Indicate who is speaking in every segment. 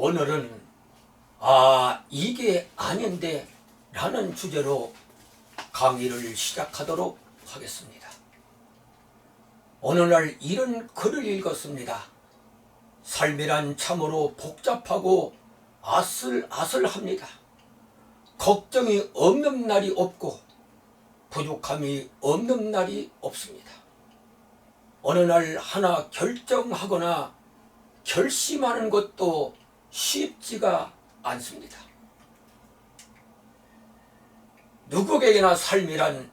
Speaker 1: 오늘은 이게 아닌데 라는 주제로 강의를 시작하도록 하겠습니다. 오늘날 이런 글을 읽었습니다. 삶이란 참으로 복잡하고 아슬아슬합니다. 걱정이 없는 날이 없고 부족함이 없는 날이 없습니다. 어느 날 하나 결정하거나 결심하는 것도 쉽지가 않습니다. 누구에게나 삶이란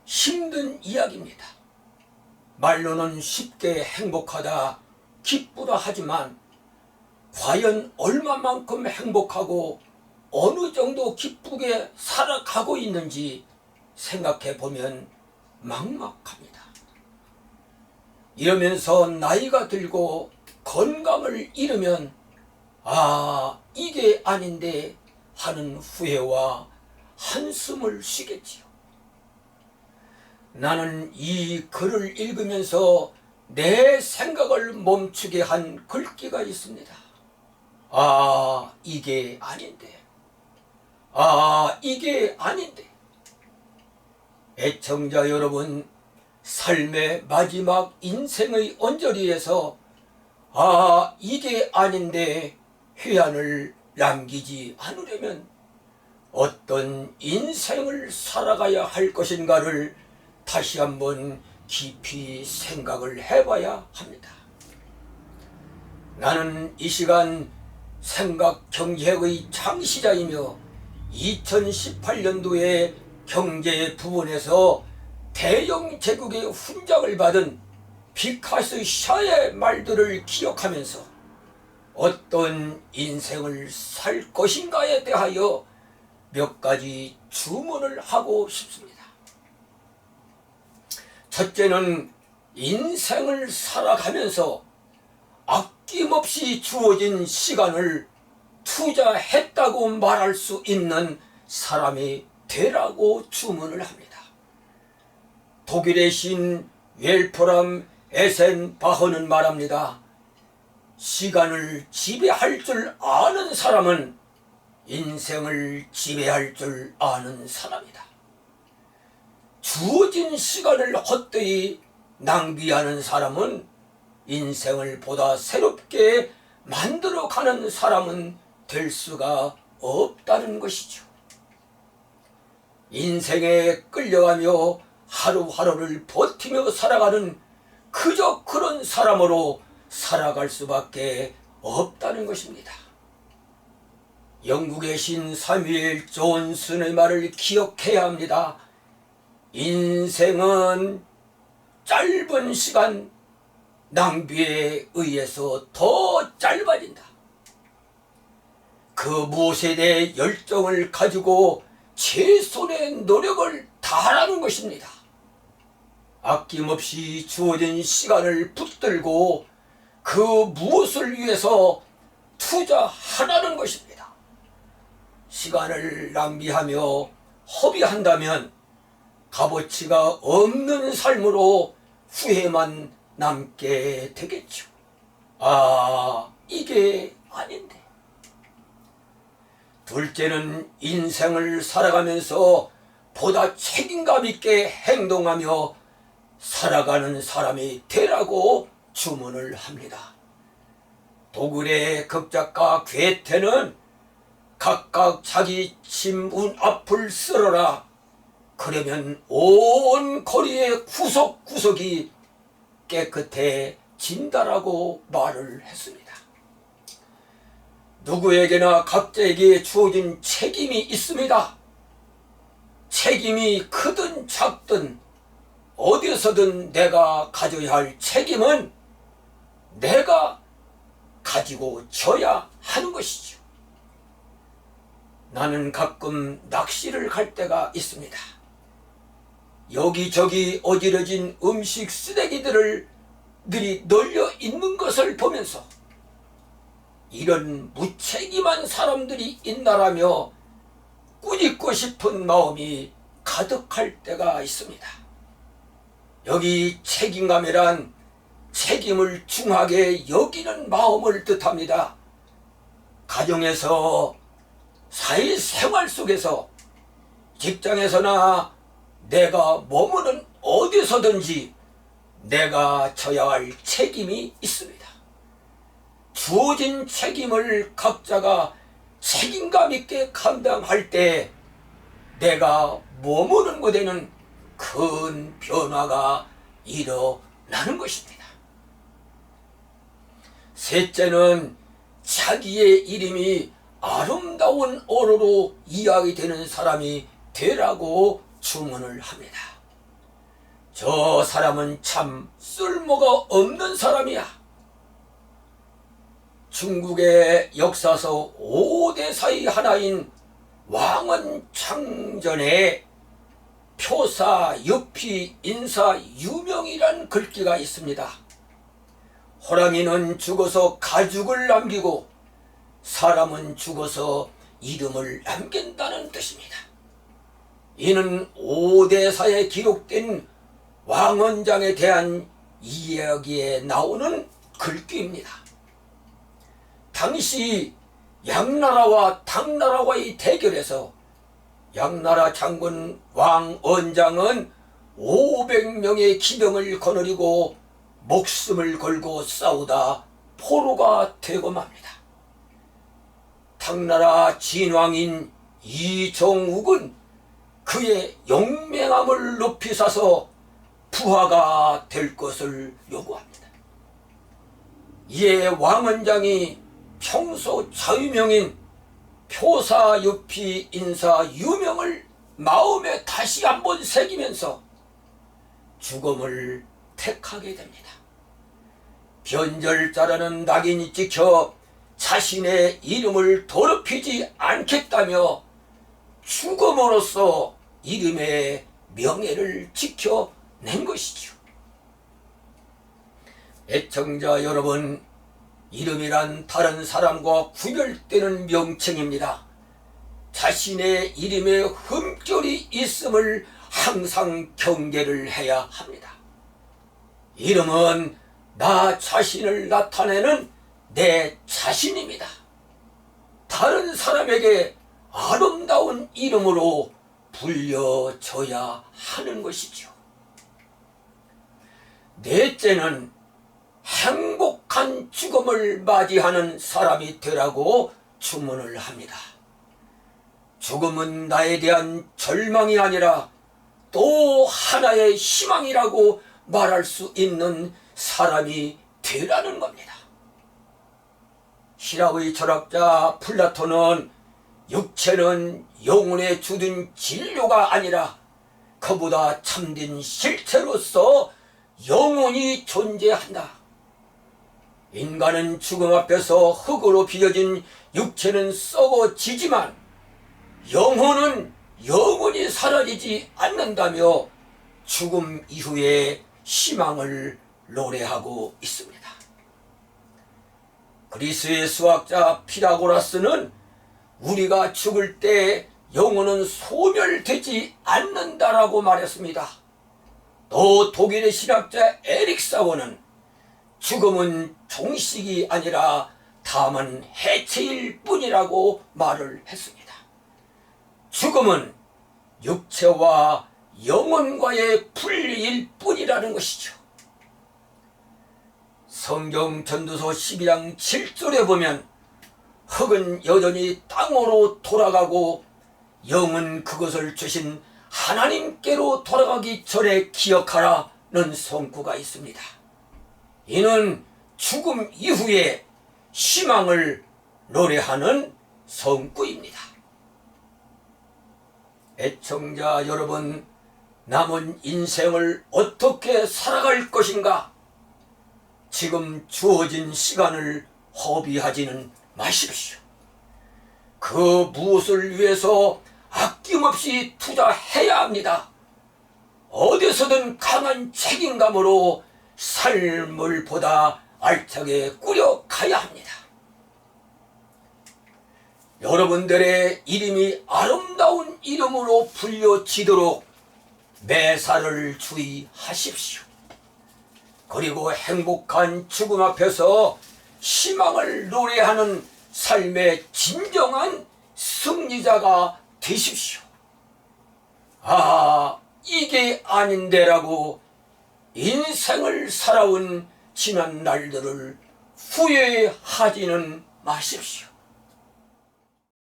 Speaker 1: 힘든 이야기입니다. 말로는 쉽게 행복하다, 기쁘다 하지만 과연 얼마만큼 행복하고 어느 정도 기쁘게 살아가고 있는지 생각해 보면 막막합니다. 이러면서 나이가 들고 건강을 잃으면 이게 아닌데 하는 후회와 한숨을 쉬겠지요. 나는 이 글을 읽으면서 내 생각을 멈추게 한 글귀가 있습니다. 이게 아닌데. 이게 아닌데. 애청자 여러분, 삶의 마지막 인생의 언저리에서 이게 아닌데 회한을 남기지 않으려면 어떤 인생을 살아가야 할 것인가를 다시 한번 깊이 생각을 해봐야 합니다. 나는 이 시간 생각경제학의 창시자이며 2018년도에 경제 부분에서 대영 제국의 훈장을 받은 피카소 샤의 말들을 기억하면서 어떤 인생을 살 것인가에 대하여 몇 가지 주문을 하고 싶습니다. 첫째는 인생을 살아가면서 아낌없이 주어진 시간을 투자했다고 말할 수 있는 사람이 되라고 주문을 합니다. 독일의 시인 웰프람 에센바흐는 말합니다. 시간을 지배할 줄 아는 사람은 인생을 지배할 줄 아는 사람이다. 주어진 시간을 헛되이 낭비하는 사람은 인생을 보다 새롭게 만들어가는 사람은 될 수가 없다는 것이죠. 인생에 끌려가며 하루하루를 버티며 살아가는 그저 그런 사람으로 살아갈 수밖에 없다는 것입니다. 영국의 신 사뮤엘 존슨의 말을 기억해야 합니다. 인생은 짧은 시간 낭비에 의해서 더 짧아진다. 그 무엇에 대해 열정을 가지고 최선의 노력을 다하는 것입니다. 아낌없이 주어진 시간을 붙들고 그 무엇을 위해서 투자하라는 것입니다. 시간을 낭비하며 허비한다면 값어치가 없는 삶으로 후회만 남게 되겠죠. 이게 아닌데. 둘째는 인생을 살아가면서 보다 책임감 있게 행동하며 살아가는 사람이 되라고 주문을 합니다. 독일의 극작가 괴테는 각각 자기 집 문 앞을 쓸어라. 그러면 온 거리의 구석구석이 깨끗해진다라고 말을 했습니다. 누구에게나 각자에게 주어진 책임이 있습니다. 책임이 크든 작든 어디서든 내가 가져야 할 책임은 내가 가지고 져야 하는 것이죠. 나는 가끔 낚시를 갈 때가 있습니다. 여기저기 어지러진 음식 쓰레기들을 널려 있는 것을 보면서 이런 무책임한 사람들이 있나라며 꾸짖고 싶은 마음이 가득할 때가 있습니다. 여기 책임감이란 책임을 중하게 여기는 마음을 뜻합니다. 가정에서, 사회생활 속에서, 직장에서나 내가 머무는 어디서든지 내가 져야 할 책임이 있습니다. 주어진 책임을 각자가 책임감 있게 감당할 때 내가 머무는 곳에는 큰 변화가 일어나는 것입니다. 셋째는 자기의 이름이 아름다운 언어로 이야기되는 사람이 되라고 주문을 합니다. 저 사람은 참 쓸모가 없는 사람이야. 중국의 역사서 5대사의 하나인 왕원 창전에 표사, 유피, 인사, 유명이란 글귀가 있습니다. 호랑이는 죽어서 가죽을 남기고 사람은 죽어서 이름을 남긴다는 뜻입니다. 이는 5대사에 기록된 왕원장에 대한 이야기에 나오는 글귀입니다. 당시 양나라와 당나라와의 대결에서 양나라 장군 왕원장은 500명의 기병을 거느리고 목숨을 걸고 싸우다 포로가 되고 맙니다. 당나라 진왕인 이정욱은 그의 용맹함을 높이 사서 부하가 될 것을 요구합니다. 이에 왕원장이 평소 자유명인 표사, 유피, 인사, 유명을 마음에 다시 한번 새기면서 죽음을 택하게 됩니다. 변절자라는 낙인이 찍혀 자신의 이름을 더럽히지 않겠다며 죽음으로써 이름의 명예를 지켜낸 것이지요. 애청자 여러분, 이름이란 다른 사람과 구별되는 명칭입니다. 자신의 이름에 흠결이 있음을 항상 경계를 해야 합니다. 이름은 나 자신을 나타내는 내 자신입니다. 다른 사람에게 아름다운 이름으로 불려져야 하는 것이죠. 넷째는 행복한 죽음을 맞이하는 사람이 되라고 주문을 합니다. 죽음은 나에 대한 절망이 아니라 또 하나의 희망이라고 말할 수 있는 사람이 되라는 겁니다.希腊의 철학자 플라톤은 육체는 영혼에 주둔 진료가 아니라 그보다 참된 실체로서 영혼이 존재한다. 인간은 죽음 앞에서 흙으로 빚어진 육체는 썩어지지만 영혼은 영원히 사라지지 않는다며 죽음 이후에 희망을 노래하고 있습니다. 그리스의 수학자 피타고라스는 우리가 죽을 때 영혼은 소멸되지 않는다라고 말했습니다. 또 독일의 신학자 에릭 사워는 죽음은 종식이 아니라 다만 해체일 뿐이라고 말을 했습니다. 죽음은 육체와 영혼과의 분리일 뿐이라는 것이죠. 성경 전도서 12장 7절에 보면 흙은 여전히 땅으로 돌아가고 영은 그것을 주신 하나님께로 돌아가기 전에 기억하라는 성구가 있습니다. 이는 죽음 이후에 희망을 노래하는 성구입니다. 애청자 여러분, 남은 인생을 어떻게 살아갈 것인가? 지금 주어진 시간을 허비하지는 마십시오. 그 무엇을 위해서 아낌없이 투자해야 합니다. 어디서든 강한 책임감으로 삶을 보다 알차게 꾸려가야 합니다. 여러분들의 이름이 아름다운 이름으로 불려지도록 매사를 주의하십시오. 그리고 행복한 죽음 앞에서 희망을 노래하는 삶의 진정한 승리자가 되십시오. 아, 이게 아닌데라고 인생을 살아온 지난 날들을 후회하지는 마십시오.